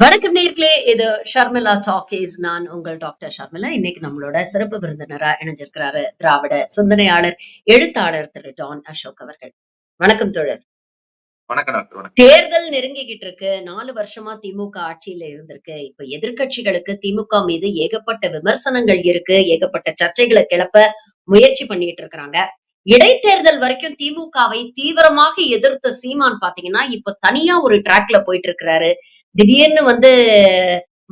வணக்கம் நேர்களே, இது ஷர்மிளா டாக்கீஸ். நான் உங்கள் டாக்டர் ஷர்மிளா. இன்னைக்கு நம்மளோட சிறப்பு விருந்தினரா இணைஞ்சிருக்கிறாரு திராவிட சிந்தனையாளர், எழுத்தாளர் திரு டான் அசோக் அவர்கள். வணக்கம் தோழர். வணக்கம் டாக்டர். வணக்கம். தேர்தல் நெருங்கிக்கிட்டு இருக்கு. 4 வருஷமா திமுக ஆட்சியில இருந்திருக்கு. இப்ப எதிர்க்கட்சிகளுக்கு திமுக மீது ஏகப்பட்ட விமர்சனங்கள் இருக்கு. ஏகப்பட்ட சர்ச்சைகளை கிளப்ப முயற்சி பண்ணிட்டு இருக்கிறாங்க. இடைத்தேர்தல் வரைக்கும் திமுகவை தீவிரமாக எதிர்த்த சீமான் பாத்தீங்கன்னா, இப்ப தனியா ஒரு ட்ராக்ல போயிட்டு இருக்கிறாரு. திடீர்னு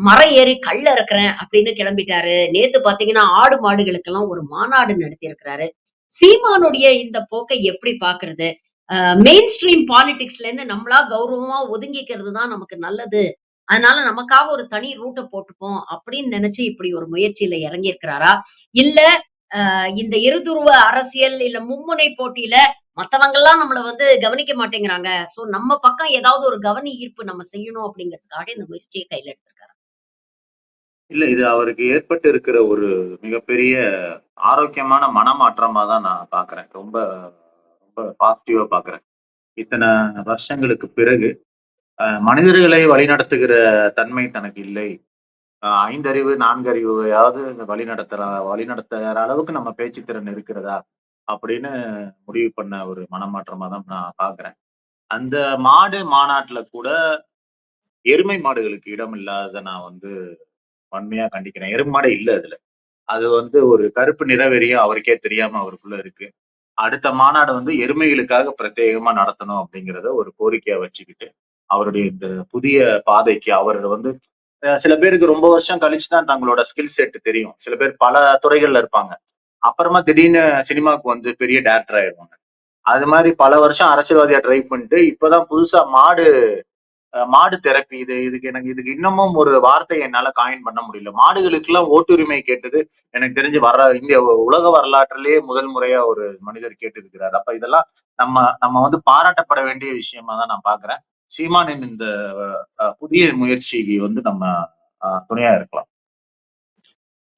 மரம் ஏறி கல்ல இறக்குறேன் அப்படின்னு கிளம்பிட்டாரு. நேத்து பாத்தீங்கன்னா, ஆடு மாடுகளுக்கெல்லாம் ஒரு மாநாடு நடத்தி இருக்கிறாரு. சீமானுடைய இந்த போக்கை எப்படி பாக்குறது? மெயின் ஸ்ட்ரீம் பாலிடிக்ஸ்ல இருந்து நம்மளா கௌரவமா ஒதுங்கிக்கிறது தான் நமக்கு நல்லது. அதனால நமக்காக ஒரு தனி ரூட்ட போட்டுப்போம் அப்படின்னு நினைச்சு இப்படி ஒரு முயற்சியில இறங்கி இருக்கிறாரா? இல்ல இந்த இருதுருவ அரசியல் இல்ல மும்முனை போட்டியில மத்தவங்க எல்லாம் நம்மள கவனிக்க மாட்டேங்கிறாங்க. சோ நம்ம பக்கம் ஏதாவது ஒரு கவனி ஈர்ப்பு நம்ம செய்யணும் அப்படிங்கிறதுக்காக இந்த முயற்சியை கையில எடுத்திருக்காரு. இல்ல இது அவருக்கு ஏற்பட்டு இருக்கிற ஒரு மிகப்பெரிய ஆரோக்கியமான மனமாற்றமா தான் நான் பார்க்கிறேன். ரொம்ப ரொம்ப பாசிட்டிவா பார்க்கிறேன். இத்தன வருஷங்களுக்கு பிறகு மனிதர்களை வழிநடத்துகிற தன்மை தனக்கு இல்லை. 5 அறிவு, 4 அறிவையாவது வழிநடத்துற அளவுக்கு நம்ம பேச்சு திறன் இருக்கிறதா? அப்படின்னு முடிவு பண்ண ஒரு மனமாற்றமா தான் நான் பார்க்கிறேன். அந்த மாநாட்டுல கூட எருமை மாடுகளுக்கு இடம் இல்லாதத நான் வன்மையா கண்டிக்கிறேன். எருமை மாடே இல்ல அதுல. அது ஒரு கருப்பு நிறவெறியும் அவருக்கே தெரியாம அவருக்குள்ள இருக்கு. அடுத்த மாநாடு எருமைகளுக்காக பிரத்யேகமா நடத்தணும் அப்படிங்கிறத ஒரு கோரிக்கையா வச்சுக்கிட்டு, அவருடைய இந்த புதிய பாதைக்கு அவர் சில பேருக்கு ரொம்ப வருஷம் கழிச்சு தான் தங்களோட ஸ்கில் செட் தெரியும். சில பேர் பல துறைகள்ல இருப்பாங்க. அப்புறமா திடீர்னு சினிமாவுக்கு பெரிய டைரக்டர் ஆயிருவாங்க. அது மாரி பல வருஷம் அரசியல்வாதியா ட்ரை பண்ணிட்டு, இப்பதான் புதுசா மாடு தெரப்பி இதுக்கு இன்னமும் ஒரு வார்த்தை என்னால காயின் பண்ண முடியல. மாடுகளுக்கெல்லாம் ஓட்டுரிமை கேட்டது எனக்கு தெரிஞ்சு இந்திய உலக வரலாற்றிலேயே முதல் முறையா ஒரு மனிதர் கேட்டிருக்கிறார். அப்ப இதெல்லாம் நம்ம நம்ம பாராட்டப்பட வேண்டிய விஷயமா தான் நான் பாக்குறேன். சீமானின் இந்த புதிய முயற்சிக்கு நம்ம துணையா இருக்கலாம்.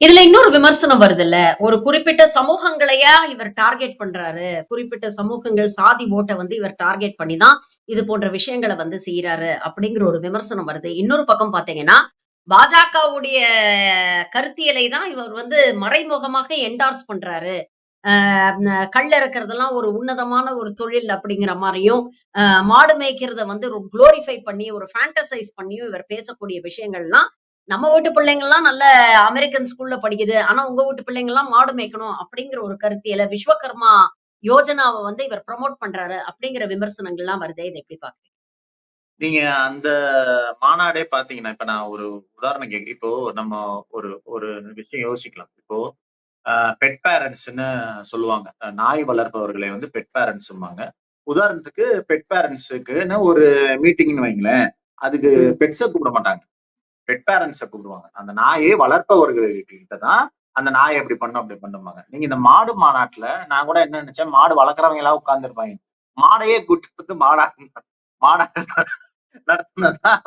இதுல இன்னொரு விமர்சனம் வருதுல்ல. ஒரு குறிப்பிட்ட சமூகங்களையா இவர் டார்கெட் பண்றாரு. குறிப்பிட்ட சமூகங்கள் சாதி ஓட்ட இவர் டார்கெட் பண்ணி தான் இது போன்ற விஷயங்கள செய்றாரு அப்படிங்கிற ஒரு விமர்சனம் வருது. இன்னொரு பக்கம் பார்த்தீங்கன்னா, பாஜகவுடைய கருத்தியலை தான் இவர் மறைமுகமாக என்டார்ஸ் பண்றாரு. அ கல் இறக்குறதெல்லாம் ஒரு உன்னதமான ஒரு தொழில் அப்படிங்கிற மாரியும், அ மாடு மேய்க்கிறத ஒரு குளோரிஃபை பண்ணி, ஒரு ஃபேண்டசைஸ் பண்ணியும் இவர் பேசக்கூடிய விஷயங்கள்லாம், நம்ம வீட்டு பிள்ளைங்கலாம் நல்ல அமெரிக்கன் ஸ்கூல்ல படிக்குது. ஆனா உங்க வீட்டு பிள்ளைங்கலாம் மாடு மேய்க்கணும் அப்படிங்கிற ஒரு கருத்தியல விஸ்வகர்மா யோஜனாவ இவர் ப்ரமோட் பண்றாரு அப்படிங்கிற விமர்சனங்கள்லாம் வருதே. இத எப்படி பார்க்குறீங்க? நீங்க அந்த மாநாடே பாத்தீங்கன்னா, இப்ப நான் ஒரு உதாரணம் இப்போ நம்ம ஒரு ஒரு விஷயம் யோசிக்கலாம். இப்போ பெட் பேரண்ட்ஸ்ன்னு சொல்லுவாங்க. நாய் வளர்ப்பவர்களை பெட் பேரண்ட்ஸ்ம்பாங்க. உதாரணத்துக்கு பெட் பேரண்ட்ஸுக்குன்னு ஒரு மீட்டிங்ன்னு வைங்களேன். அதுக்கு ம். பெட்ஸ கூப்பிட மாட்டாங்க. பெட் பேரண்ட்ஸ கூப்பிடுவாங்க. அந்த நாயை வளர்ப்பவர்கள்கிட்ட தான் அந்த நாய் எப்படி பண்ணும், அப்படி பண்ணும்பாங்க. நீங்க இந்த மாடு மாநாட்டுல நான் கூட என்ன நினைச்சேன், மாடு வளர்க்குறவங்க எல்லாம் உட்கார்ந்துருப்பாங்க. மாடையே கூட்டிட்டு மாடா நடத்துனதுதான்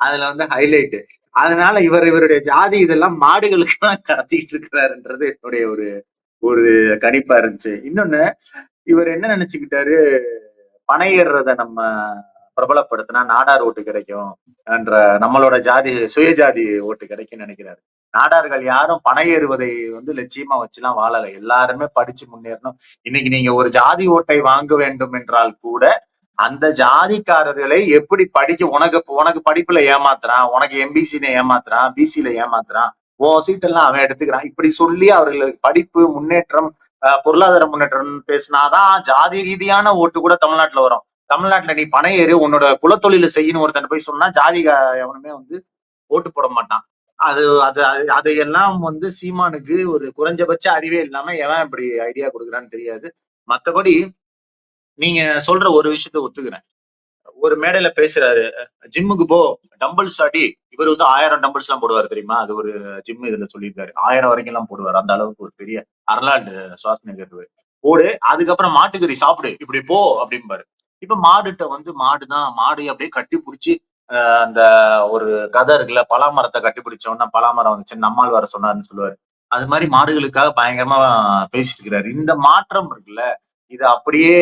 அதுல ஹைலைட். அதனால இவருடைய ஜாதி இதெல்லாம் மாடுகளுக்கு தான் கடத்திட்டு இருக்கிறாருன்றது என்னுடைய ஒரு ஒரு கணிப்பா இருந்துச்சு. இன்னொன்னு, இவர் என்ன நினைச்சுக்கிட்டாரு, பனை ஏறுறத நம்ம பிரபலப்படுத்தினா நாடார் ஓட்டு கிடைக்கும் என்ற நம்மளோட சுயஜாதி ஓட்டு கிடைக்கும்னு நினைக்கிறாரு. நாடார்கள் யாரும் பனை ஏறுவதை லட்சியமா வச்சுலாம் வாழல. எல்லாருமே படிச்சு முன்னேறணும். இன்னைக்கு நீங்க ஒரு ஜாதி ஓட்டை வாங்க வேண்டும் என்றால் கூட அந்த ஜாதிக்காரர்களை எப்படி உனக்கு உனக்கு படிப்புல ஏமாத்துறான், உனக்கு எம்பிசில ஏமாத்துறான், பிசில ஏமாத்துறான், உன் சீட்டெல்லாம் அவன் எடுத்துக்கிறான், இப்படி சொல்லி அவர்களுக்கு படிப்பு முன்னேற்றம், பொருளாதார முன்னேற்றம் பேசினாதான் ஜாதி ரீதியான ஓட்டு கூட தமிழ்நாட்டுல வரும். தமிழ்நாட்டுல நீ பணம் ஏறு உன்னோட குலத்தொழில செய்யணும் ஒருத்தன் போய் சொன்னா ஜாதி எவனுமே ஓட்டு போட மாட்டான். அது அது அதையெல்லாம் சீமானுக்கு ஒரு குறைஞ்சபட்ச அறிவே இல்லாம எவன் இப்படி ஐடியா கொடுக்குறான்னு தெரியாது. மத்தபடி நீங்க சொல்ற ஒரு விஷயத்த ஒத்துக்கிறேன். ஒரு மேடையில பேசுறாரு, ஜிம்முக்கு போ, டம்பிள்ஸ் அடி. இவர் 1000 டம்பிள்ஸ் எல்லாம் போடுவாரு தெரியுமா? அது ஒரு ஜிம் இதுல சொல்லியிருக்காரு. 1000 வரைக்கும் எல்லாம் போடுவாரு. அந்த அளவுக்கு ஒரு பெரிய அர்னால்டு ஷ்வார்ஸ்நெகர் போடு. அதுக்கப்புறம் மாட்டுக்கறி சாப்பிடு, இப்படி போ அப்படிம்பாரு. இப்ப மாடுட்ட மாடுதான், மாடு அப்படியே கட்டி புடிச்சு அந்த ஒரு கதை இருக்குல்ல, பலாமரத்தை கட்டி பிடிச்சோன்னா பலாமரம் வந்துச்சு, நம்மால் வர சொன்னாருன்னு சொல்லுவாரு. அது மாதிரி மாடுகளுக்காக பயங்கரமா பேசிட்டு இருக்கிறாரு. இந்த மாற்றம் இருக்குல்ல, இது அப்படியே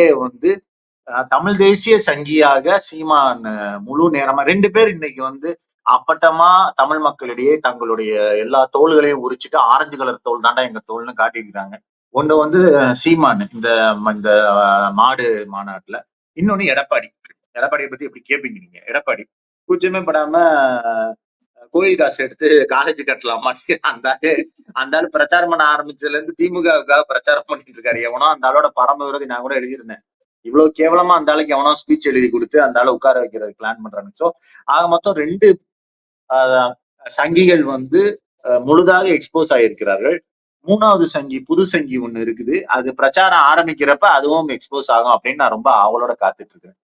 தமிழ் தேசிய சங்கியாக சீமான் முழு நேரமா 2 பேர் இன்னைக்கு வந்து அப்பட்டமா தமிழ் மக்களிடையே தங்களுடைய எல்லா தோள்களையும் உரிச்சிட்டு ஆரஞ்சு கலர் தோல் தாண்டா எங்க தோல்னு காட்டியிருக்காங்க. ஒண்ணு வந்து சீமான் இந்த இந்த மாடு மாநாட்டுல, இன்னொன்னு எடப்பாடி. எடப்பாடியை பத்தி எப்படி கேட்பீங்க நீங்க? எடப்பாடி கூச்சமே படாம கோயில் காசு எடுத்து காலேஜ் கட்டலாமா அந்த ஆளு பிரச்சாரம் பண்ண ஆரம்பிச்சதுல இருந்து திமுகவுக்காக பிரச்சாரம் பண்ணிட்டு இருக்காரு. எவனோ அந்த ஆளோட பரம விரோதி, நான் கூட எழுதியிருந்தேன். இவ்வளவு கேவலமா அந்த ஆளுக்கு எவனோ ஸ்பீச் எழுதி கொடுத்து அந்த ஆளை உட்கார வைக்கிறது பிளான் பண்றாங்க. சோ ஆக மொத்தம் 2 சங்கிகள் வந்து முழுதாக எக்ஸ்போஸ் ஆயிருக்கிறார்கள். 3வது சங்கி, புது சங்கி ஒண்ணு இருக்குது. அது பிரச்சாரம் ஆரம்பிக்கிறப்ப அதுவும் எக்ஸ்போஸ் ஆகும் அப்படின்னு நான் ரொம்ப ஆவலோட காத்துட்டு இருக்கேன்.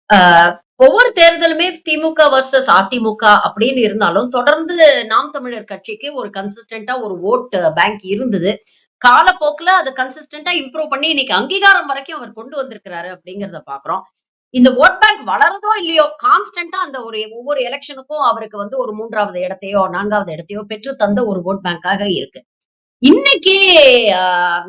ஆஹ் ஒவ்வொரு தேர்தலுமே திமுக வர்சஸ் அதிமுக அப்படின்னு இருந்தாலும் தொடர்ந்து நாம் தமிழர் கட்சிக்கு ஒரு கன்சிஸ்டன்டா ஒரு ஓட் பேங்க் இருந்தது. காலப்போக்குல அது கன்சிஸ்டன்டா இம்ப்ரூவ் பண்ணி இன்னைக்கு அங்கீகாரம் வரைக்கும் அவர் கொண்டு வந்திருக்கிறாரு அப்படிங்கறத பாக்குறோம். இந்த ஓட் பேங்க் வளருதோ இல்லையோ கான்ஸ்டன்டா அந்த ஒரு ஒவ்வொரு எலெக்ஷனுக்கும் அவருக்கு வந்து ஒரு 3வது இடத்தையோ 4வது இடத்தையோ பெற்று தந்த ஒரு ஓட் பேங்காக இருக்கு. இன்னைக்கு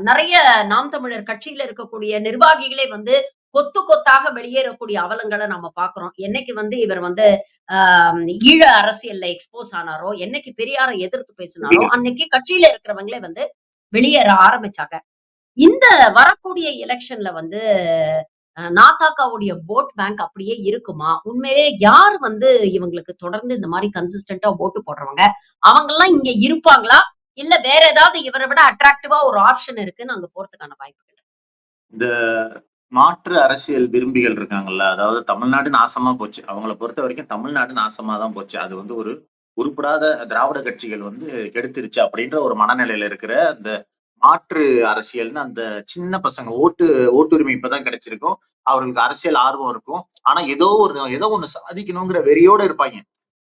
நிறைய நாம் தமிழர் கட்சியில இருக்கக்கூடிய நிர்வாகிகளே வந்து கொத்து கொத்தாக வெளியேறக்கூடிய அவலங்களை நம்ம பாக்குறோம். என்னைக்கு வந்து இவர் வந்து ஈழ அரசியல்ல எக்ஸ்போஸ் ஆனாரோ, என்னைக்கு பெரியாரை எதிர்த்து பேசினாரோ, அன்னைக்கு கட்சியில இருக்கிறவங்களே வந்து வெளியேற ஆரம்பிச்சாங்க. இந்த வரக்கூடிய எலெக்ஷன்ல வந்து நாதாகாவுடைய ஓட் பேங்க் அப்படியே இருக்குமா? உண்மையிலே யார் வந்து இவங்களுக்கு தொடர்ந்து இந்த மாதிரி கன்சிஸ்டன்டா ஓட்டு போடுறவங்க? அவங்க எல்லாம் இங்க இருப்பாங்களா? இல்ல வேற ஏதாவது இவரை விட அட்ராக்டிவா ஒரு ஆப்ஷன் இருக்குன்னு அங்க போறதுக்கான வாய்ப்புகள்? இந்த மாற்று அரசியல் விரும்பிகள் இருக்காங்கல்ல, அதாவது தமிழ்நாடு நாசமா போச்சு. அவங்கள பொறுத்த வரைக்கும் தமிழ்நாடு நாசமா தான் போச்சு. அது வந்து ஒரு உருப்படாத திராவிட கட்சிகள் வந்து கெடுத்துருச்சு அப்படின்ற ஒரு மனநிலையில இருக்கிற அந்த மாற்று அரசியல்னு அந்த சின்ன பசங்க ஓட்டுரிமை இப்பதான் கிடைச்சிருக்கும். அவர்களுக்கு அரசியல் ஆர்வம் இருக்கும். ஆனா ஏதோ ஒண்ணு சாதிக்கணுங்கிற வெறியோட இருப்பாங்க.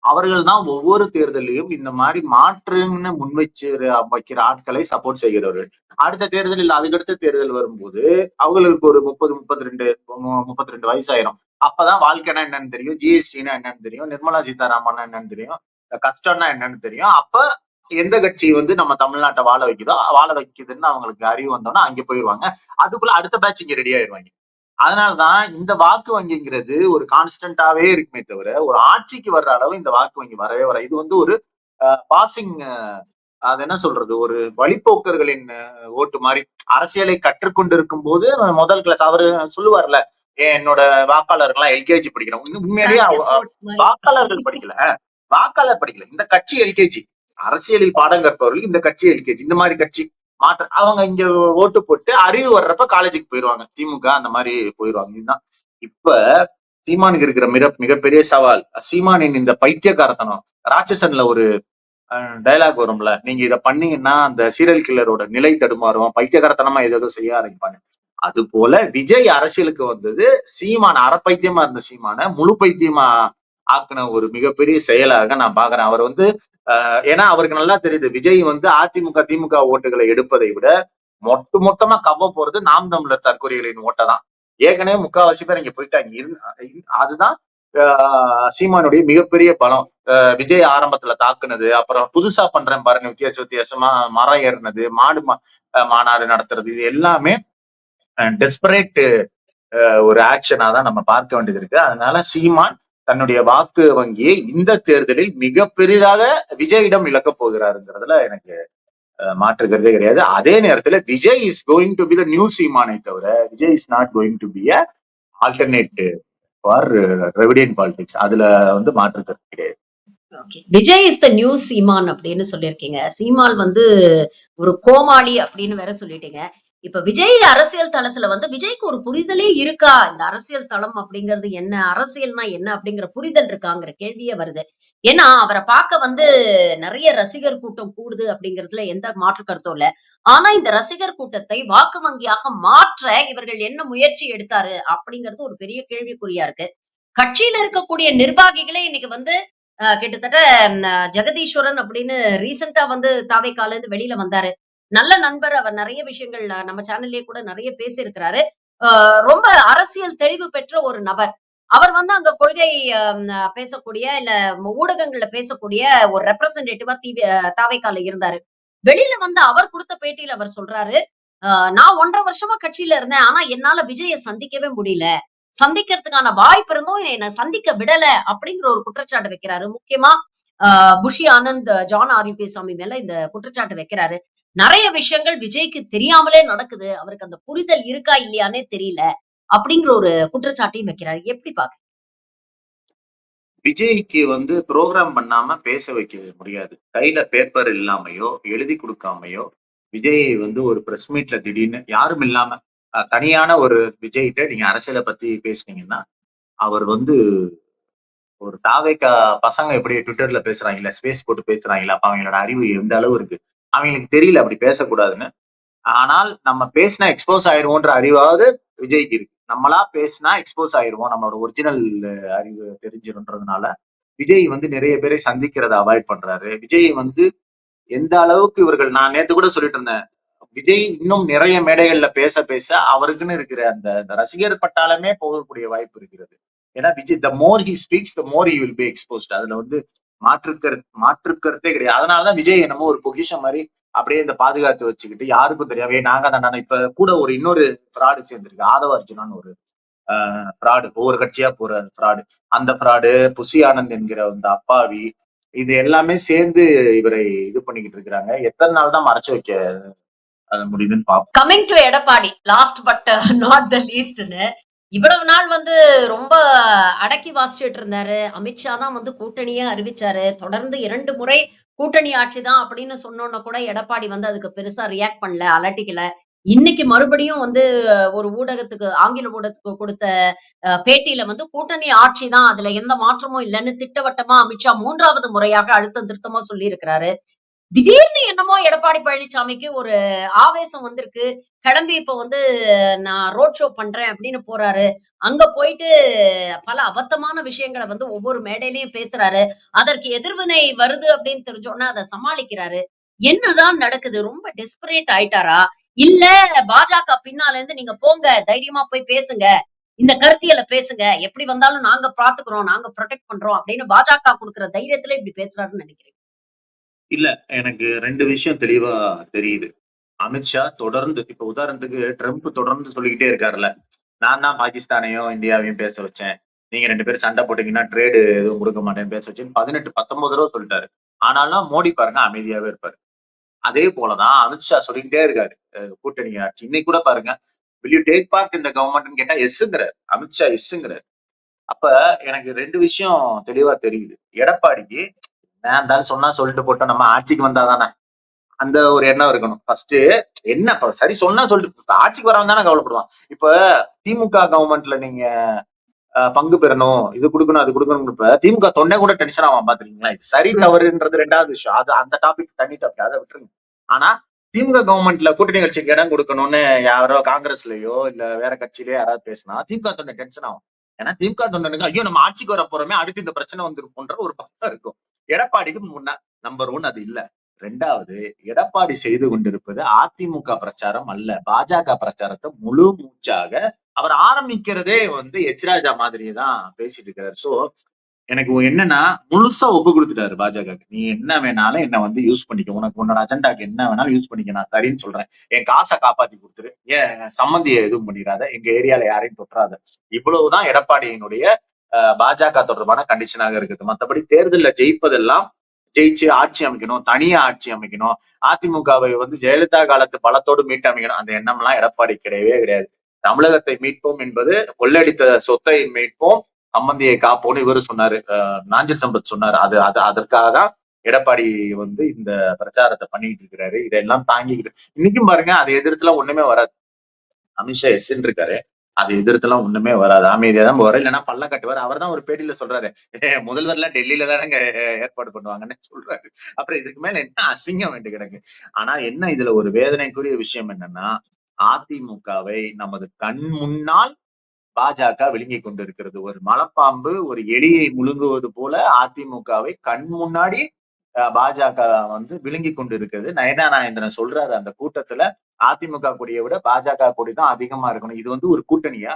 அவர்கள் தான் ஒவ்வொரு தேர்தலையும் இந்த மாதிரி மாற்றுன்னு முன்வச்சு வைக்கிற ஆட்களை சப்போர்ட் செய்கிறவர்கள். அடுத்த தேர்தலில் அதுக்கடுத்த தேர்தல் வரும்போது அவங்களுக்கு ஒரு 32 வயசாயிரும். அப்பதான் வாழ்க்கைனா என்னன்னு தெரியும், ஜிஎஸ்டினா என்னன்னு தெரியும், நிர்மலா சீதாராமன் என்னன்னு தெரியும், கஷ்டம்னா என்னன்னு தெரியும். அப்ப எந்த கட்சி வந்து நம்ம தமிழ்நாட்டை வாழ வைக்குதுன்னு அவங்களுக்கு அறிவு வந்தோம்னா அங்க போயிருவாங்க. அதுக்குள்ள அடுத்த பேட்ச் இங்க ரெடி ஆயிருவாங்க. அதனாலதான் இந்த வாக்கு வங்கிங்கிறது ஒரு கான்ஸ்டன்டாவே இருக்குமே தவிர ஒரு ஆட்சிக்கு வர்ற அளவு இந்த வாக்கு வங்கி வரவே வர. இது வந்து ஒரு பாசிங், அது என்ன சொல்றது, ஒரு வழிப்போக்கர்களின் ஓட்டு மாதிரி. அரசியலை கற்றுக்கொண்டிருக்கும் போது முதல் கிளாஸ் அவரு சொல்லுவார்ல, என்னோட வாக்காளர்கள் எல்லாம் எல்கேஜி படிக்கிறோம். உண்மையிலேயே வாக்காளர்கள் படிக்கல, வாக்காளர் படிக்கல, இந்த கட்சி எல்கேஜி. அரசியலில் பாடம் கற்பவர்கள் இந்த கட்சி எல்கேஜி. இந்த மாதிரி கட்சி மாற்ற அவங்க இங்க ஓட்டு போட்டு அறிவு வர்றப்ப காலேஜுக்கு போயிருவாங்க. திமுக அந்த மாதிரி போயிருவாங்க. இதுதான் இப்ப சீமானுக்கு இருக்கிற மிகப்பெரிய சவால். சீமானின் இந்த பைத்தியக்காரத்தனம். ராட்சசன்ல ஒரு டைலாக் வரும்ல, நீங்க இத பண்ணீங்கன்னா அந்த சீரியல் கில்லரோட நிலை தடுமாறும், பைத்தியகாரத்தனமா ஏதோ செய்ய ஆரம்பிப்பாங்க. அது போல விஜய் அரசியலுக்கு வந்தது சீமான அறப்பைத்தியமா இருந்த சீமான முழு பைத்தியமா ஆக்குன ஒரு மிகப்பெரிய செயலாக நான் பாக்குறேன். அவர் வந்து ஏன்னா அவருக்கு நல்லா தெரியுது, விஜய் வந்து அதிமுக திமுக ஓட்டுகளை எடுப்பதை விட மொத்தமா கவ்வ போறது நாம் தமிழர் தற்கொலைகளின் ஓட்டை தான். ஏற்கனவே முக்காவாசி பேர் இங்க போயிட்டாங்க. அதுதான் சீமானுடைய மிகப்பெரிய பலம். விஜய் ஆரம்பத்துல தாக்குனது, அப்புறம் புதுசா பண்றேன் பாருங்க வித்தியாசமா மரம் ஏறினது, மாநாடு நடத்துறது, இது எல்லாமே டெஸ்பரேட் ஒரு ஆக்ஷனா தான் நம்ம பார்க்க வேண்டியது இருக்கு. அதனால சீமான் தன்னுடைய வாக்கு வங்கியை இந்த தேர்தலில் மிக பெரிதாக விஜயிடம் இழக்க போகிறாருங்கிறதுல எனக்கு மாற்றுக்கிறதே கிடையாது. அதே நேரத்துல Vijay is going to be the new சீமானை தவிர Vijay is not going to be a alternate for Dravidian politics. அதுல வந்து மாற்றுக்கிறது கிடையாது. Vijay is the new Seeman அப்படின்னு சொல்லியிருக்கீங்க. சீமான் வந்து ஒரு கோமாளி அப்படின்னு வேற சொல்லிட்டீங்க. இப்ப விஜய் அரசியல் தளத்துல வந்து விஜய்க்கு ஒரு புரிதலே இருக்கா? இந்த அரசியல் தளம் அப்படிங்கிறது என்ன? அரசியல்னா என்ன? அப்படிங்கிற புரிதல் இருக்காங்கிற கேள்வியே வருது. ஏன்னா அவரை பார்க்க வந்து நிறைய ரசிகர் கூட்டம் கூடுது அப்படிங்கிறதுல எந்த மாற்று கருத்தும் இல்ல. ஆனா இந்த ரசிகர் கூட்டத்தை வாக்கு வங்கியாக மாற்ற இவர்கள் என்ன முயற்சி எடுத்தாரு அப்படிங்கிறது ஒரு பெரிய கேள்விக்குறியா இருக்கு. கட்சியில இருக்கக்கூடிய நிர்வாகிகளே இன்னைக்கு வந்து கிட்டத்தட்ட ஜெகதீஸ்வரன் அப்படின்னு ரீசெண்டா வந்து தாவேக்கால இருந்து வெளியில வந்தாரு. நல்ல நண்பர். அவர் நிறைய விஷயங்கள் நம்ம சேனல்லயே கூட நிறைய பேசியிருக்கிறாரு. ரொம்ப அரசியல் தெளிவு பெற்ற ஒரு நபர். அவர் வந்து அங்க கொள்கை பேசக்கூடிய இல்ல ஊடகங்கள்ல பேசக்கூடிய ஒரு ரெப்ரசன்டேட்டிவா தாவேக்கால இருந்தாரு. வெளியில வந்து அவர் கொடுத்த பேட்டியில அவர் சொல்றாரு, நான் 1½ வருஷமா கட்சியில இருந்தேன். ஆனா என்னால விஜய சந்திக்கவே முடியல. சந்திக்கிறதுக்கான வாய்ப்பு இருந்தும் என்ன சந்திக்க விடல அப்படிங்கிற ஒரு குற்றச்சாட்டு வைக்கிறாரு. முக்கியமா அ புஷி ஆனந்த், ஜான் ஆரோக்கியசாமி மேல இந்த குற்றச்சாட்டு வைக்கிறாரு. நெறைய விஷயங்கள் விஜய்க்கு தெரியாமலே நடக்குது. அவருக்கு அந்த புரிதல் இருக்கா இல்லையான்னே தெரியல. அப்படிங்கிற ஒரு குற்றச்சாட்டையும் வைக்கிறாரு. எப்படி பாக்குறீங்க? விஜய்க்கு வந்து ப்ரோகிராம் பண்ணாம பேச வைக்க முடியாது. கையில பேப்பர் இல்லாமையோ, எழுதி குடுக்காமையோ, விஜய் வந்து ஒரு பிரஸ் மீட்ல திடீர்னு யாரும் இல்லாம, தனியான ஒரு விஜய்ட்ட நீங்க அரசியல பத்தி பேசுனீங்கன்னா, அவர் வந்து ஒரு தாவேக்கா பசங்க எப்படி ட்விட்டர்ல பேசுறாங்கல்ல, ஸ்பேஸ் போட்டு பேசுறாங்கல்ல, அப்ப அவங்களோட அறிவு எந்த அளவு இருக்கு? அவங்களுக்கு தெரியல அப்படி பேசக்கூடாதுன்னு. ஆனால் நம்ம பேசினா எக்ஸ்போஸ் ஆயிருவோன்ற அறிவாவது விஜய்க்கு இருக்கு. நம்மளா பேசினா எக்ஸ்போஸ் ஆயிருவோம். நம்மளோட ஒரிஜினல் அறிவு தெரிஞ்சிரும்ன்றதுனால, விஜய் வந்து நிறைய பேரை சந்திக்கிறத அவாய்ட் பண்றாரு. விஜய் வந்து எந்த அளவுக்கு இவர்கள் நான் நேத்து கூட சொல்லிட்டு இருந்தேன். விஜய் இன்னும் நிறைய மேடைகள்ல பேச பேச அவருக்குன்னு இருக்கிற அந்த அந்த ரசிகர் பட்டாளமே போகக்கூடிய வாய்ப்பு இருக்கிறது. ஏன்னா Vijay the more he speaks the more he will be exposed. அதுல வந்து மாற்று கருத்தே கிடையாது. அதனாலதான் விஜய் என்னமோ ஒரு பொக்கிஷம் மாதிரி அப்படியே இந்த பாதுகாத்து வச்சுக்கிட்டு யாருக்கும் தெரியாம நாங்க தான் இப்ப கூட ஒரு இன்னொரு ஃப்ராடு சேர்ந்திருக்கு. ஆதவ அர்ஜுனான்னு ஒரு ஃப்ராடு, ஒவ்வொரு கட்சியா போற ஃப்ராடு. அந்த ஃப்ராடு, புசி ஆனந்த் என்கிற அந்த அப்பாவி, இது எல்லாமே சேர்ந்து இவரை இது பண்ணிக்கிட்டு இருக்கிறாங்க. எத்தனை நாள் தான் மறைச்சு வைக்க முடியுதுன்னு பாப்போம். Coming to Edappadi last but not த லீஸ்ட்னு இவ்வளவு நாள் வந்து ரொம்ப அடக்கி வாசிச்சுட்டு இருந்தாரு. அமித்ஷா தான் வந்து கூட்டணியே அறிவிச்சாரு. தொடர்ந்து 2 முறை கூட்டணி ஆட்சி தான் அப்படின்னு சொன்னோன்ன கூட எடப்பாடி வந்து அதுக்கு பெருசா ரியாக்ட் பண்ணல, அலட்டிக்கல. இன்னைக்கு மறுபடியும் வந்து ஒரு ஊடகத்துக்கு ஆங்கில ஊடகத்துக்கு கொடுத்த பேட்டியில வந்து கூட்டணி ஆட்சி தான், அதுல எந்த மாற்றமும் இல்லன்னு திட்டவட்டமா அமித்ஷா 3வது முறையாக அழுத்தம் திருத்தமா சொல்லியிருக்கிறாரு. திடீர்னு என்னமோ எடப்பாடி பழனிசாமிக்கு ஒரு ஆவேசம் வந்திருக்கு. கிளம்பி இப்ப வந்து நான் ரோட் ஷோ பண்றேன் அப்படின்னு போறாரு. அங்க போயிட்டு பல அபத்தமான விஷயங்கள வந்து ஒவ்வொரு மேடையிலயும் பேசுறாரு. அதற்கு எதிர்வினை வருது அப்படின்னு தெரிஞ்சோனே அத சமாளிக்கிறாரு. என்னதான் நடக்குது? ரொம்ப டெஸ்பரேட் ஆயிட்டாரா? இல்ல பாஜக பின்னால இருந்து நீங்க போங்க, தைரியமா போய் பேசுங்க. இந்த கருத்தியல பேசுங்க. எப்படி வந்தாலும் நாங்க பாத்துக்கிறோம். நாங்க புரொடெக்ட் பண்றோம் அப்படின்னு பாஜக குடுக்குற தைரியத்துல இப்படி பேசுறாருன்னு நினைக்கிறேன். இல்ல எனக்கு 2 விஷயம் தெளிவா தெரியுது. அமித்ஷா தொடர்ந்து இப்ப உதாரணத்துக்கு ட்ரம்ப் தொடர்ந்து சொல்லிக்கிட்டே இருக்காருல்ல. நான் தான் பாகிஸ்தானையும், இந்தியாவையும் பேச வச்சேன். நீங்க 2 பேரும் சண்டை போட்டீங்கன்னா ட்ரேடு எதுவும் குடுக்க மாட்டேன்னு பேச வச்சேன்னு 18, 19 தடவ சொல்லிட்டாரு. ஆனாலும் மோடி பாருங்க அமைதியாவே இருப்பாரு. அதே போலதான் அமித்ஷா சொல்லிக்கிட்டே இருக்காரு. கூட்டணி ஆட்சி. இன்னைக்கு கூட பாருங்க, வில் யூ டேக் பார்ட் இந்த கவர்மெண்ட்ன்னு கேட்டா எஸ்ங்கிறாரு. அமித்ஷா எஸ்ங்கிறாரு. அப்ப எனக்கு 2 விஷயம் தெளிவா தெரியுது. எடப்பாடிக்கு நான் இருந்தாலும் சொன்னா சொல்லிட்டு போட்டோம். நம்ம ஆட்சிக்கு வந்தா தானே அந்த ஒரு எண்ணம் இருக்கணும். ஃபர்ஸ்ட் என்ன இப்ப சரி சொன்னா சொல்லிட்டு இப்ப ஆட்சிக்கு வரவன் தானே கவலைப்படுவான். இப்ப திமுக கவர்மெண்ட்ல நீங்க பங்கு பெறணும், இது குடுக்கணும், அது குடுக்கணும். இப்ப திமுக தொண்டை கூட டென்ஷன் ஆவான் பாத்துருக்கீங்களா? இது சரி தவறுன்றது 2வது விஷயம். அது அந்த டாபிக் தனி டாபிக். அதை விட்டுருங்க. ஆனா திமுக கவர்மெண்ட்ல கூட்டணி கட்சிக்கு இடம் கொடுக்கணும்னு யாரோ காங்கிரஸ்லயோ இல்ல வேற கட்சியிலயோ யாராவது பேசினா திமுக தொண்டை டென்ஷன் ஆகும். ஏன்னா திமுக தொண்டனுக்கு ஐயோ நம்ம ஆட்சிக்கு வர போறோமே அடுத்து இந்த பிரச்சனை வந்துருக்கும்ன்ற ஒரு பக்கம் இருக்கும். எடப்பாடிக்கு நம்பர் 1 அது இல்ல. 2வது எடப்பாடி செய்து கொண்டிருப்பது அதிமுக பிரச்சாரம் அல்ல. பாஜக பிரச்சாரத்தை முழு மூச்சாக அவர் ஆரம்பிக்கிறதே வந்து எச்ராஜா மாதிரியே தான் பேசிட்டு இருக்கிறார். சோ எனக்கு என்னன்னா முழுசா ஒப்பு கொடுத்துட்டாரு பாஜக. நீ என்ன வேணாலும் என்ன வந்து யூஸ் பண்ணிக்க. உனக்கு உன்னோட அஜெண்டாக்கு என்ன வேணாலும் யூஸ் பண்ணிக்க. நான் சரின்னு சொல்றேன். என் காசை காப்பாத்தி கொடுத்துரு. ஏன் சம்மந்தியை எதுவும் பண்ணிடாத. எங்க ஏரியால யாரையும் தொற்றாத. இவ்வளவுதான் எடப்பாடியினுடைய பாஜக தொடர்பான கண்டிஷனாக இருக்குது. மற்றபடி தேர்தல்ல ஜெயிப்பதெல்லாம் ஜெயிச்சு ஆட்சி அமைக்கணும், தனியா ஆட்சி அமைக்கணும், அதிமுகவை வந்து ஜெயலலிதா காலத்து பலத்தோடு மீட்டு அமைக்கணும். அந்த எண்ணம் எல்லாம் எடப்பாடி கிடையவே கிடையாது. தமிழகத்தை மீட்போம் என்பது கொள்ளடித்த சொத்தை மீட்போம், சம்பந்தியை காப்போம்னு இவரு சொன்னாரு. நாஞ்சில் சம்பத் சொன்னாரு. அது அது அதற்காக தான் எடப்பாடி வந்து இந்த பிரச்சாரத்தை பண்ணிட்டு இருக்கிறாரு. இதெல்லாம் தாங்கிக்கிட்டு இன்னைக்கும் பாருங்க அதை எதிர்த்துலாம் ஒண்ணுமே வராது. அமித்ஷா எஸ்ன்னு இருக்காரு. அதை எதிர்த்துலாம் ஒண்ணுமே வராது. அமைதியா தான் போவாரு. இல்லைன்னா பல்ல கட்டுவாரு. அவர் தான் ஒரு பேட்டியில சொல்றாரு, முதல்வர்லாம் டெல்லியில தானங்க ஏற்பாடு பண்ணுவாங்கன்னு சொல்றாரு. அப்புறம் இதுக்கு மேல என்ன அசிங்கம் வேண்டு கிடக்கு. ஆனா என்ன இதுல ஒரு வேதனைக்குரிய விஷயம் என்னன்னா, அதிமுகவை நமது கண் முன்னால் பாஜக விழுங்கிக் கொண்டிருக்கிறது. ஒரு மலைப்பாம்பு ஒரு எலியை முழுங்குவது போல அதிமுகவை கண் முன்னாடி பாஜக வந்து விழுங்கிக் கொண்டிருக்கிறது. நயனா நாகேந்திரன் சொல்றாரு அந்த கூட்டத்துல, அதிமுக கொடியை விட பாஜக கொடி தான் அதிகமா இருக்கணும். இது வந்து ஒரு கூட்டணியா?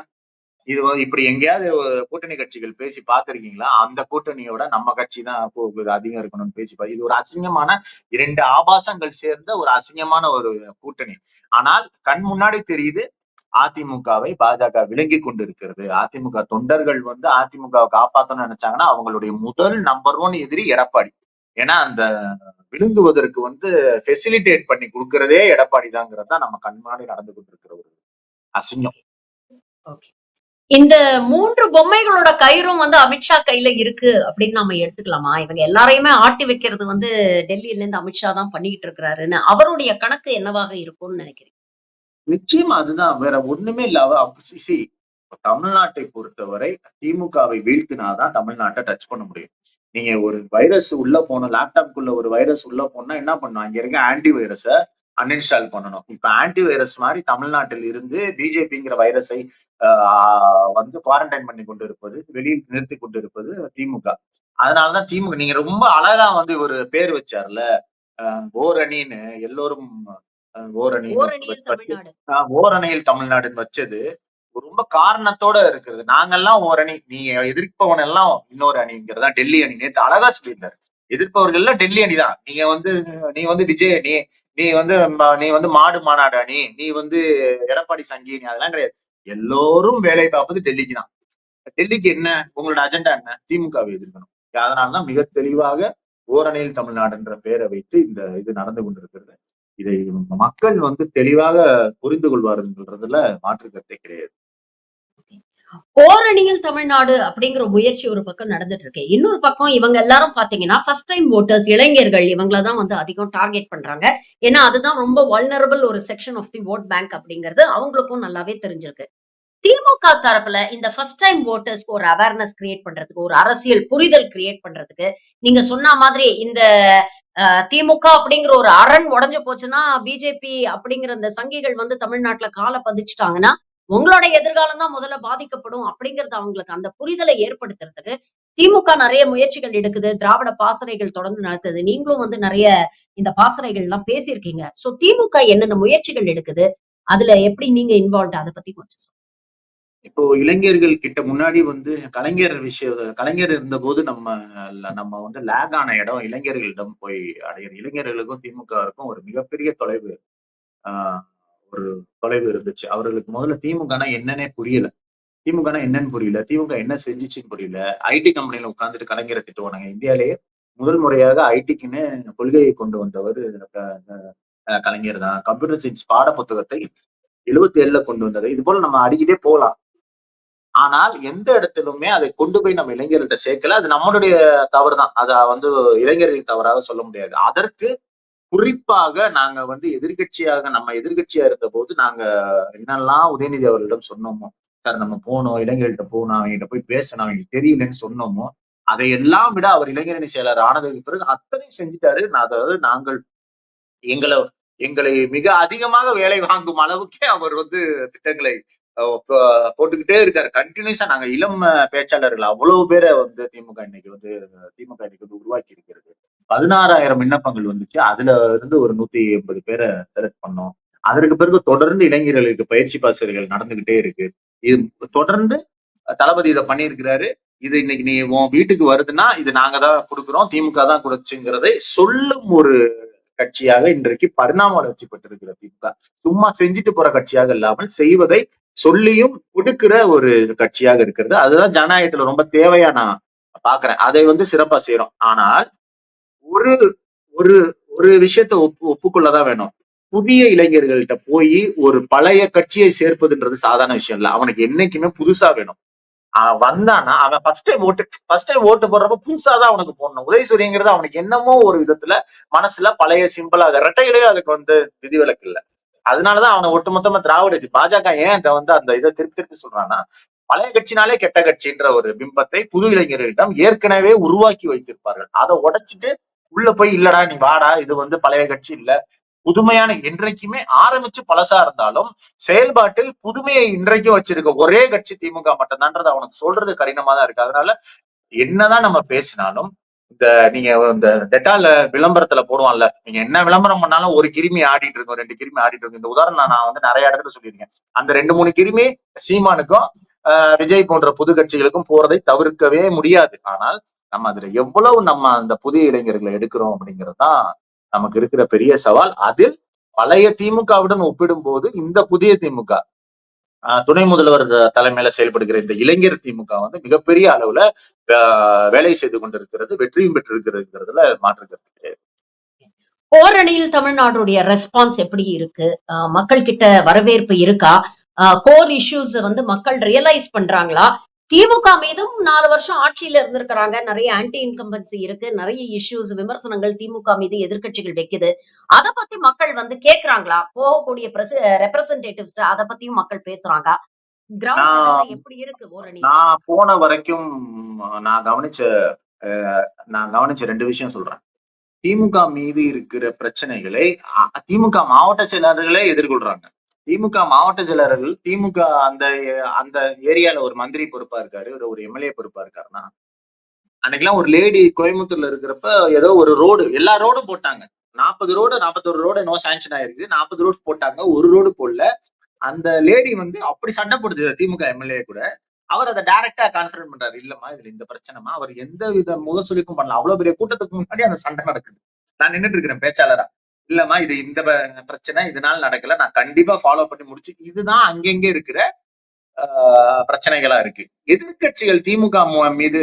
இது இப்படி எங்கேயாவது கூட்டணி கட்சிகள் பேசி பார்த்திருக்கீங்களா? அந்த கூட்டணியோட நம்ம கட்சி தான் அதிகம் இருக்கணும்னு இது ஒரு அசிங்கமான 2 ஆபாசங்கள் சேர்ந்த ஒரு அசிங்கமான ஒரு கூட்டணி. ஆனால் கண் முன்னாடி தெரியுது அதிமுகவை பாஜக விலங்கி கொண்டு இருக்கிறது. அதிமுக தொண்டர்கள் அதிமுகவை காப்பாத்தணும்னு நினைச்சாங்கன்னா அவங்களுடைய முதல் நம்பர் 1 எதிரி எடப்பாடி. ஏன்னா அந்த விழுங்குவதற்கு ஃபெசிலிட்டேட் பண்ணி கொடுக்கறதே எடப்பாடி தாங்கிறது தான் நம்ம கண் முன்னாடி நடந்து கொண்டிருக்கிற ஒரு அசிங்கம். இந்த 3 பொம்மைகளோட கயிறும் அமித்ஷா கையில இருக்கு அப்படின்னு நாம எடுத்துக்கலாமா? இவங்க எல்லாரையுமே ஆட்டி வைக்கிறது டெல்லியில இருந்து அமித்ஷா தான் பண்ணிக்கிட்டு இருக்கிறாருன்னு அவருடைய கணக்கு என்னவாக இருக்கும்னு நினைக்கிறீங்க? நிச்சயமா அதுதான், வேற ஒண்ணுமே இல்ல. தமிழ்நாட்டை பொறுத்தவரை திமுகவை வீழ்த்தினாதான் தமிழ்நாட்டை டச் பண்ண முடியும். நீங்க ஒரு வைரஸ் உள்ள போன லேப்டாப்குள்ள ஒரு வைரஸ் உள்ள போனா என்ன பண்ணும்? அங்க இருக்க ஆன்டி வைரஸ அன்இன்ஸ்டால் பண்ணணும். இப்ப ஆன்டி வைரஸ் மாதிரி தமிழ்நாட்டில் இருந்து பிஜேபிங்கிற வைரஸை குவாரண்டைன் பண்ணி கொண்டு இருப்பது, வெளியில் நிறுத்தி கொண்டு இருப்பது திமுக. அதனாலதான் திமுக நீங்க ரொம்ப அழகா ஒரு பேர் வச்சார்ல, ஓரணின்னு எல்லோரும் ஓரணியில் தமிழ்நாடுன்னு வச்சது ரொம்ப காரணத்தோட இருக்கிறது. நாங்கெல்லாம் ஓரணி, நீங்க எதிர்ப்பவன் எல்லாம் இன்னொரு அணிங்கிறதா டெல்லி அணி. நேற்று அழகா சொல்லியிருந்தாரு, எதிர்ப்பவர்கள் எல்லாம் டெல்லி அணி தான். நீ விஜய் அணி, நீ மாடு மாநாடு அணி, நீ எடப்பாடி சங்கி அணி, அதெல்லாம் கிடையாது. எல்லோரும் வேலை பார்ப்பது டெல்லிக்கு தான். டெல்லிக்கு என்ன உங்களோட அஜெண்டா? என்ன? திமுகவை எதிர்க்கணும். அதனாலதான் மிக தெளிவாக ஓரணியில் தமிழ்நாடுன்ற பெயரை வைத்து இந்த இது நடந்து கொண்டிருக்கிறது. இதை மக்கள் தெளிவாக புரிந்து கொள்வார்கள்ன்றதுல மாற்று கருத்தே கிடையாது. ஓரணியில் தமிழ்நாடு அப்படிங்கிற முயற்சி ஒரு பக்கம் நடந்துட்டு இருக்கு. இன்னொரு பக்கம் இவங்க எல்லாரும் பாத்தீங்கன்னா ஃபர்ஸ்ட் டைம் ஓட்டர்ஸ், இளைஞர்கள் இவங்களதான் அதிகம் டார்கெட் பண்றாங்க. ஏன்னா அதுதான் ரொம்ப வல்னரபிள் ஒரு section of the vote bank அப்படிங்கிறது அவங்களுக்கும் நல்லாவே தெரிஞ்சிருக்கு. திமுக தரப்புல இந்த ஃபர்ஸ்ட் டைம் ஓட்டர்ஸ்க்கு ஒரு அவேர்னஸ் கிரியேட் பண்றதுக்கு, ஒரு அரசியல் புரிதல் கிரியேட் பண்றதுக்கு, நீங்க சொன்ன மாதிரி இந்த திமுக அப்படிங்கிற ஒரு அரண் உடைஞ்சு போச்சுன்னா பிஜேபி அப்படிங்கிற இந்த சங்கிகள் தமிழ்நாட்டுல காலை பதிச்சுட்டாங்கன்னா உங்களோட எதிர்காலம் தான் முதல்ல பாதிக்கப்படும் அப்படிங்கறது அவங்களுக்கு அந்த புரிதலை ஏற்படுத்துறதுக்கு திமுக நிறைய முயற்சிகள் எடுக்குது. திராவிட பாசறைகள் தொடர்ந்து நடக்குது. நீங்களும் நிறைய இந்த பாசறைகள் எல்லாம் பேசியிருக்கீங்க. சோ திமுக என்னென்ன முயற்சிகள் எடுக்குது, அதுல எப்படி நீங்க இன்வால்வ், அதை பத்தி கொஞ்சம் சொல்லுங்க. இப்போ இளைஞர்கள் கிட்ட முன்னாடி கலைஞர் இருந்த போது நம்ம லேக் ஆன இடம் இளைஞர்களிடம் போய் அடையிற. இளைஞர்களுக்கும் திமுகவுக்கும் ஒரு மிகப்பெரிய ஒரு தொலைவு இருந்துச்சு. அவர்களுக்கு முதல்ல திமுகனா என்னன்னே புரியல. திமுகனா என்னன்னு புரியல, திமுக என்ன செஞ்சுச்சுன்னு புரியல. ஐடி கம்பெனில உட்கார்ந்துட்டு கலைஞரை திட்டுவாங்க. இந்தியாலேயே முதல் முறையாக ஐடிக்குன்னு கொள்கையை கொண்டு வந்தவர் கலைஞர் தான். கம்ப்யூட்டர் சயின்ஸ் பாட புத்தகத்தை 77ல கொண்டு வந்தது. இது போல நம்ம அடிக்கிட்டே போலாம். ஆனால் எந்த இடத்திலுமே அதை கொண்டு போய் நம்ம இளைஞர்கள்ட்ட சேர்க்கல. அது நம்மளுடைய தவறு தான். அத இளைஞர்கள் தவறாக சொல்ல முடியாது. அதற்கு குறிப்பாக நாங்க நம்ம எதிர்கட்சியா இருந்த போது நாங்க என்னெல்லாம் உதயநிதி அவர்களிடம் சொன்னோமோ, சார் நம்ம போனோம், இளைஞர்கள்ட்ட போனோம், அவங்ககிட்ட போய் பேசணும், அவங்களுக்கு தெரியலன்னு சொன்னோமோ, அதையெல்லாம் விட அவர் இளைஞரணி செயலர் ஆனதுக்கு பிறகு அத்தனை செஞ்சுட்டாரு. அதாவது எங்களை எங்களை மிக அதிகமாக வேலை வாங்கும் அளவுக்கே அவர் திட்டங்களை போட்டுக்கிட்டே இருக்காரு. கண்டினியூஸா நாங்க இளம் பேச்சாளர்கள் அவ்வளவு பேரை திமுக இன்னைக்கு உருவாக்கி இருக்கிறது. 16,000 விண்ணப்பங்கள் வந்துச்சு. அதுல இருந்து ஒரு 180 பேரை செலக்ட் பண்ணோம். அதற்கு பிறகு தொடர்ந்து இளைஞர்களுக்கு பயிற்சி பாசறைகள் நடந்துகிட்டே இருக்கு. இது தொடர்ந்து தளபதி இதை பண்ணியிருக்கிறாரு. இது இன்னைக்கு நீ உன் வீட்டுக்கு வருதுன்னா இது நாங்க தான் கொடுக்குறோம், திமுக தான் கொடுச்சுங்கிறதை சொல்லும் ஒரு கட்சியாக இன்றைக்கு பரிணாம வளர்ச்சி பெற்றிருக்கிற திமுக. சும்மா செஞ்சுட்டு போற கட்சியாக இல்லாமல் செய்வதை சொல்லியும் கொடுக்கிற ஒரு கட்சியாக இருக்கிறது. அதுதான் ஜனநாயகத்துல ரொம்ப தேவையா நான் பாக்குறேன். அதை சிறப்பா செய்யறோம். ஆனால் ஒரு ஒரு ஒரு விஷயத்த ஒப்புக்கொள்ளதான் வேணும். புதிய இளைஞர்கள்ட்ட போய் ஒரு பழைய கட்சியை சேர்ப்பதுன்றது சாதாரண விஷயம் இல்ல. அவனுக்கு என்னைக்குமே புதுசா வேணும். அவன் வந்தானா அவன் ஃபர்ஸ்ட் டைம் ஓட்டு போடுறப்ப புதுசாதான் அவனுக்கு போடணும். உதயசூரியங்கிறது அவனுக்கு என்னமோ ஒரு விதத்துல மனசுல பழைய சிம்பிளாக இரட்டையிலேயே அதுக்கு விதிவிலக்கு இல்ல. அதனாலதான் அவனை ஒட்டுமொத்தமா திராவிட பாஜக ஏன் அந்த இதை திருப்பி சொல்றான்னா, பழைய கட்சினாலே கெட்ட கட்சின்ற ஒரு பிம்பத்தை புது இளைஞர்களிடம் ஏற்கனவே உருவாக்கி வைத்திருப்பார்கள். அதை உடைச்சிட்டு உள்ள போய் இல்லடா நீ வாடா, இது பழைய கட்சி இல்ல, புதுமையான என்றைக்குமே ஆரம்பிச்சு பழசா இருந்தாலும் செயல்பாட்டில் புதுமையை இன்றைக்கும் வச்சிருக்க ஒரே கட்சி திமுக மட்டும்தான்றது அவனுக்கு சொல்றது கடினமா தான் இருக்கு. அதனால என்னதான் நம்ம பேசினாலும் நீங்க இந்த டெட்டால விளம்பரத்துல போடுவான்ல, நீங்க என்ன விளம்பரம் பண்ணாலும் ஒரு கிருமி ஆடிட்டு இருக்கும், 2 கிருமி ஆடிட்டு இருக்கும். இந்த உதாரணம் நான் நிறைய இடத்துல சொல்லியிருக்கேன். அந்த 2, 3 கிருமி சீமானுக்கும் விஜய் போன்ற புது கட்சிகளுக்கும் போறதை தவிர்க்கவே முடியாது. ஆனால் நம்ம அதுல எவ்வளவு நம்ம அந்த புதிய இளைஞர்களை எடுக்கிறோம் அப்படிங்கறதுதான் நமக்கு இருக்கிற பெரிய சவால். அதில் பழைய திமுகவுடன் ஒப்பிடும்போது இந்த புதிய திமுக துணை முதல்வர் தலைமையில செயல்படுகிற இந்த இளைஞர் திமுக வந்து மிகப்பெரிய அளவுல வேலை செய்து கொண்டிருக்கிறது, வெற்றியும் பெற்றிருக்கிறதுல மாற்று கருத்து கிடையாது. ஓரணியில் தமிழ்நாடுடைய ரெஸ்பான்ஸ் எப்படி இருக்கு? மக்கள் கிட்ட வரவேற்பு இருக்கா? கோர் இஷ்யூஸ் வந்து மக்கள் ரியலைஸ் பண்றாங்களா? திமுக மீதும் 4 வருஷம் ஆட்சியில இருந்திருக்கிறாங்க. நிறைய ஆன்டி இன்கம்பன்சி இருக்கு. நிறைய இஷ்யூஸ், விமர்சனங்கள் திமுக மீது எதிர்க்கட்சிகள் வைக்குது. அத பத்தி மக்கள் வந்து கேக்குறாங்களா? போகக்கூடிய ரெப்ரசன்டேட்டிவ்ஸ் அத பத்தியும் மக்கள் பேசுறாங்க. கிரவுண்ட் லெவல்ல நான் எப்படி இருக்கு ஓரணி? நான் போன வரைக்கும் நான் கவனிச்ச நான் கவனிச்ச 2 விஷயம் சொல்றேன். திமுக மீது இருக்கிற பிரச்சனைகளை திமுக மாவட்ட செயலாளர்களே எதிர்கொள்றாங்க. திமுக மாவட்ட செயலாளர்கள் திமுக அந்த அந்த ஏரியால ஒரு மந்திரி பொறுப்பா இருக்காரு, ஒரு எம்எல்ஏ பொறுப்பா இருக்காருன்னா, அன்னைக்கெல்லாம் ஒரு லேடி கோயம்புத்தூர்ல இருக்கிறப்ப ஏதோ ஒரு ரோடு, எல்லா ரோடும் போட்டாங்க. 40 ரோடு 41 ரோடு என்னவோ சாங்ஷன் ஆயிருக்கு. 40 ரோடு போட்டாங்க. ஒரு ரோடு போடல. அந்த லேடி வந்து அப்படி சண்டை போடுது திமுக எம்எல்ஏ கூட. அவர் அதை டைரக்டா கான்ஃபரன்ட் பண்றாரு. இல்லம்மா இதுல இந்த பிரச்சனைமா. அவர் எந்த வித முகசுளிப்பும் பண்ணல. அவ்வளவு பெரிய கூட்டத்துக்கு முன்னாடி அந்த சண்டை நடக்குது. நான் நின்னுட்டு இருக்கிறேன் பேச்சாளரா. இல்லம்மா இது இந்த பிரச்சனை இதனால நடக்கல. நான் கண்டிப்பா ஃபாலோ பண்ணி முடிச்சு இதுதான் அங்கங்க இருக்கிற பிரச்சனைகளா இருக்கு. எதிர்க்கட்சிகள் திமுக மீது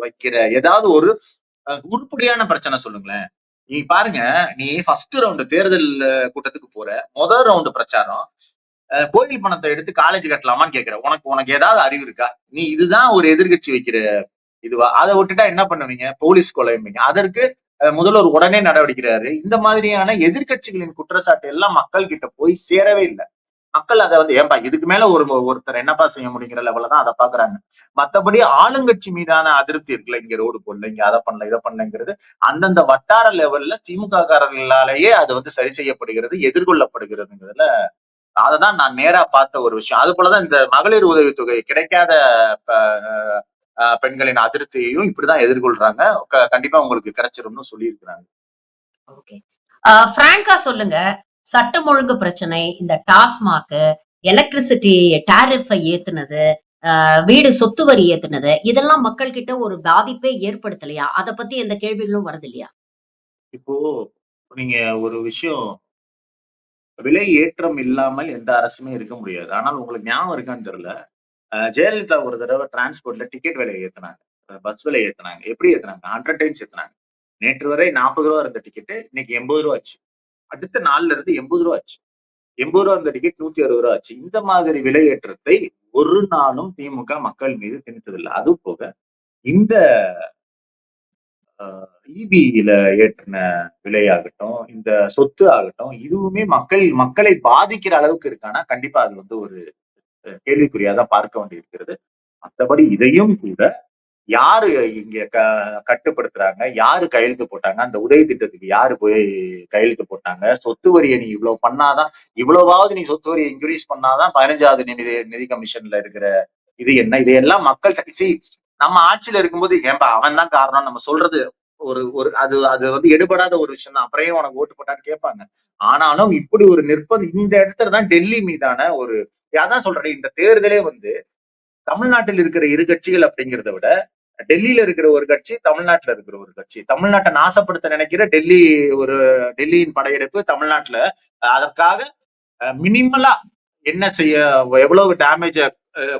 வைக்கிற ஏதாவது ஒரு உருப்படியான பிரச்சனை சொல்லுங்களேன். நீ பாருங்க, நீ ஃபர்ஸ்ட் ரவுண்ட் தேர்தல் கூட்டத்துக்கு போற முதல் ரவுண்ட் பிரச்சாரம் கோயில் பணத்தை எடுத்து காலேஜ் கட்டலாமான்னு கேக்குற. உனக்கு உனக்கு ஏதாவது அறிவு இருக்கா? நீ இதுதான் ஒரு எதிர்கட்சி வைக்கிற இதுவா? அதை விட்டுட்டா என்ன பண்ணுவீங்க? போலீஸ் கொலைம்பீங்க. அதற்கு முதல்வர் உடனே நடவடிக்கிறாரு. இந்த மாதிரியான எதிர்கட்சிகளின் குற்றச்சாட்டு எல்லாம் மக்கள் கிட்ட போய் சேரவே இல்லை. மக்கள் அதை வந்து ஏன்பா இதுக்கு மேல ஒருத்தர் என்னப்பா செய்ய முடியுங்கிற லெவல்ல தான் அதை பாக்குறாங்க. மத்தபடி ஆளுங்கட்சி மீதான அதிருப்தி இருக்குல்ல, இங்க ரோடு போடல, இங்க அதை பண்ணல, இதை பண்ணலங்கிறது அந்தந்த வட்டார லெவல்ல திமுக காரர்களாலேயே அது வந்து சரி செய்யப்படுகிறது, எதிர்கொள்ளப்படுகிறதுங்கிறதுல அததான் நான் நேரா பார்த்த ஒரு விஷயம். அது போலதான் இந்த மகளிர் உதவித்தொகை கிடைக்காத பெண்களின் அதிருப்தியையும் இப்படிதான் எதிர்கொள்றாங்க. கண்டிப்பா உங்களுக்கு கிடைச்சிரும்னு சொல்லியிருக்கிறாங்க. ஓகே. பிராங்கா சொல்லுங்க. சட்டம் ஒழுங்கு பிரச்சனை, இந்த டாஸ்மாக், எலக்ட்ரிசிட்டி டாரிஃபை ஏத்துனது, வீடு சொத்து வரி ஏத்துனது, இதெல்லாம் மக்கள் கிட்ட ஒரு பாதிப்பே ஏற்படுத்தலையா? அத பத்தி எந்த கேள்விகளும் வருது இல்லையா? இப்போ நீங்க ஒரு விஷயம், விலை ஏற்றம் இல்லாமல் எந்த அரசுமே இருக்க முடியாது. ஆனால் உங்களுக்கு ஞாபகம் இருக்கான்னு தெரியல. ஜெயலலிதா ஒரு தடவை டிரான்ஸ்போர்ட்ல டிக்கெட் விலையை ஏத்துனாங்க. பஸ் விலை ஏத்துனாங்க. எப்படி ஏத்துனாங்க? 100 டைம்ஸ் ஏத்துனாங்க. நேற்று வரை ரூ. 40 இருந்த டிக்கெட் இன்னைக்கு ரூ. 80 ஆச்சு. அடுத்த நாள்ல இருந்து ரூ. 80 ஆச்சு. ரூ. 80 இருந்த டிக்கெட் ரூ. 160 ஆச்சு. இந்த மாதிரி விலை ஏற்றத்தை ஒரு நாளும் திமுக மக்கள் மீது திணித்ததில்லை. அது போக இந்த இபில ஏற்றின விலையாகட்டும், இந்த சொத்து ஆகட்டும், இதுவுமே மக்களை பாதிக்கிற அளவுக்கு இருக்கானா, கண்டிப்பா அது வந்து ஒரு கேள்விக்குறியாதான் பார்க்க வேண்டியிருக்கிறது. மற்றபடி இதையும் கூட யாரு இங்க கட்டுப்படுத்துறாங்க, யாரு கையெழுத்து போட்டாங்க, அந்த உதவி திட்டத்துக்கு யாரு போய் கையெழுத்து போட்டாங்க, சொத்து வரியை நீ இவ்வளவு பண்ணாதான், இவ்வளவாவது நீ சொத்து வரியை இன்க்ரீஸ் பண்ணாதான் 15வது நிதி கமிஷன்ல இருக்கிற இது என்ன, இதையெல்லாம் மக்கள் நம்ம ஆட்சியில இருக்கும்போது ஏன்பா அவன் தான் காரணம் நம்ம சொல்றது ஒரு ஒரு அது அது வந்து எடுபடாத ஒரு விஷயம் தான். அப்புறம் உனக்கு ஓட்டு போட்டான்னு கேட்பாங்க. ஆனாலும் இப்படி ஒரு நிர்பந்தம் இந்த இடத்துலதான் டெல்லி மீதான ஒரு அதான் சொல்றேன், இந்த தேர்தலே வந்து தமிழ்நாட்டில் இருக்கிற இரு கட்சிகள் அப்படிங்கிறத விட டெல்லியில இருக்கிற ஒரு கட்சி, தமிழ்நாட்டுல இருக்கிற ஒரு கட்சி, தமிழ்நாட்டை நாசப்படுத்த நினைக்கிற டெல்லியின் படையெடுப்பு தமிழ்நாட்டுல அதற்காக மினிமலா என்ன செய்ய, எவ்வளவு டேமேஜ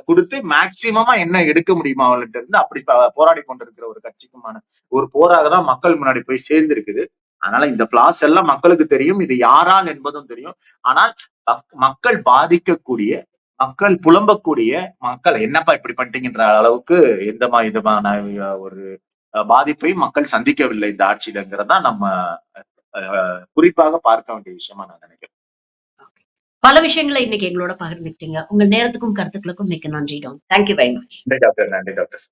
கொடுத்து மேக்சிமமா என்ன எடுக்க முடியுமா அவங்கள்ட்ட இருந்து அப்படி போராடி கொண்டிருக்கிற ஒரு கட்சிக்குமான ஒரு போராக தான் மக்கள் முன்னாடி போய் சேர்ந்திருக்குது. அதனால இந்த பிளாஸ் எல்லாம் மக்களுக்கு தெரியும், இது யாரால் என்பதும் தெரியும். ஆனால் மக்கள் பாதிக்கக்கூடிய, மக்கள் புலம்பக்கூடிய, மக்கள் என்னப்பா இப்படி பண்ணிட்டீங்கன்ற அளவுக்கு எந்த விதமான ஒரு பாதிப்பையும் மக்கள் சந்திக்கவில்லை இந்த ஆட்சியிலங்கிறதா நம்ம குறிப்பாக பார்க்க வேண்டிய விஷயமா நான் நினைக்கிறேன். பல விஷயங்களை இன்னைக்கு எங்களோட பகிர்ந்துக்கிட்டீங்க. உங்க நேரத்துக்கும் கருத்துக்களுக்கும் மிக்க நன்றி டான். Thank you very much. நன்றி டாக்டர். நன்றி டாக்டர்.